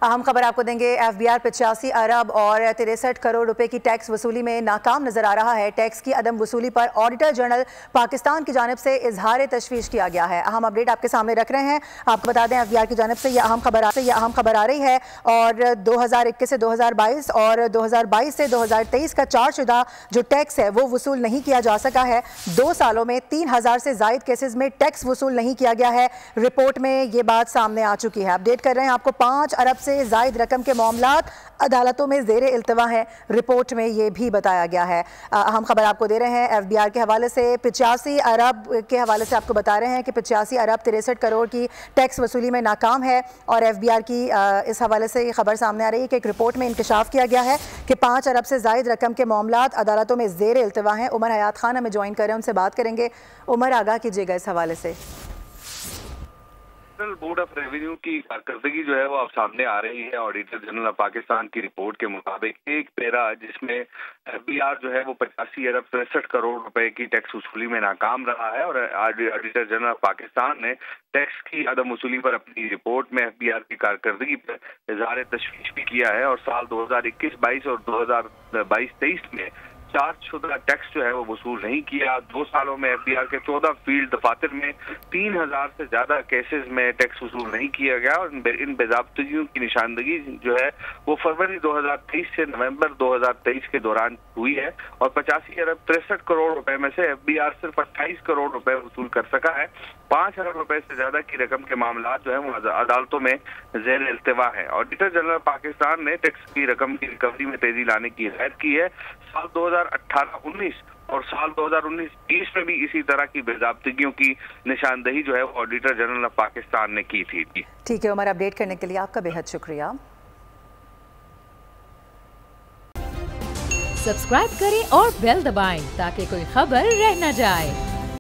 अहम खबर आपको देंगे। एफबीआर 85 अरब और 63 करोड़ रुपए की टैक्स वसूली में नाकाम नजर आ रहा है। टैक्स की अदम वसूली पर ऑडिटर जनरल पाकिस्तान की जानिब से इजहार तशवीश किया गया है। अहम अपडेट आपके सामने रख रहे हैं। आपको बता दें एफबीआर की जानिब से यह अहम खबर आ रही है और 2021 से 2022 और 2022 से 2023 का चार्जशुदा जो टैक्स है वो वसूल नहीं किया जा सका है। 2 सालों में 3000 से जायद केसेस में टैक्स वसूल नहीं किया गया है। रिपोर्ट में ये बात सामने आ चुकी है। अपडेट कर रहे हैं आपको। 5 अरब से जायद रकम के मामलात अदालतों में ज़ेरे इल्तवा हैं। रिपोर्ट में ये भी बताया गया है। अहम खबर आपको दे रहे हैं एफबीआर के हवाले से। 85 अरब के हवाले से आपको बता रहे हैं कि 85 अरब 63 करोड़ की टैक्स वसूली में नाकाम है और एफबीआर की इस हवाले से ये खबर सामने आ रही है कि एक रिपोर्ट में इंकशाफ किया गया है कि 5 अरब से जायद रकम के मामलात अदालतों में ज़ेरे इल्तवा हैं। उमर हयात खान हमें ज्वाइन कर रहे हैं, उनसे बात करेंगे। उमर, आगाह कीजिएगा इस हवाले से। बोर्ड ऑफ रेवेन्यू की कारकर्दगी जो है वो अब सामने आ रही है। ऑडिटर जनरल ऑफ पाकिस्तान की रिपोर्ट के मुताबिक एक पैरा जिसमें एफबीआर जो है वो 85 अरब 63 करोड़ रुपए की टैक्स वसूली में नाकाम रहा है और ऑडिटर जनरल ऑफ पाकिस्तान ने टैक्स की अदम वसूली पर अपनी रिपोर्ट में एफबीआर की कारकर्दगी पर इजहार तशवीश भी किया है और साल 2021-22 और 2022-23 में चार्जशुदा टैक्स जो है वो वसूल नहीं किया। 2 सालों में एफबीआर के 14 फील्ड दफातर में 3000 से ज्यादा केसेस में टैक्स वसूल नहीं किया गया और इन बेजाब्तगियों की निशानदगी जो है वो फरवरी 2023 से नवंबर 2023 के दौरान हुई है और 85 अरब 63 करोड़ रुपए में से एफबीआर सिर्फ 28 करोड़ रुपए वसूल कर सका है। 5 अरब रुपए से ज्यादा की रकम के मामला जो है वो अदालतों में ज़ेर इल्तवा है। ऑडिटर जनरल पाकिस्तान ने टैक्स की रकम की रिकवरी में तेजी लाने की हिदायत की है। साल 2018-19 और साल 2019-20 में भी इसी तरह की बेजाब्तगियों की निशानदही जो है ऑडिटर जनरल ऑफ पाकिस्तान ने की थी। ठीक है उमर, अपडेट करने के लिए आपका बेहद शुक्रिया। सब्सक्राइब करें और बेल दबाएं ताकि कोई खबर रह न जाए।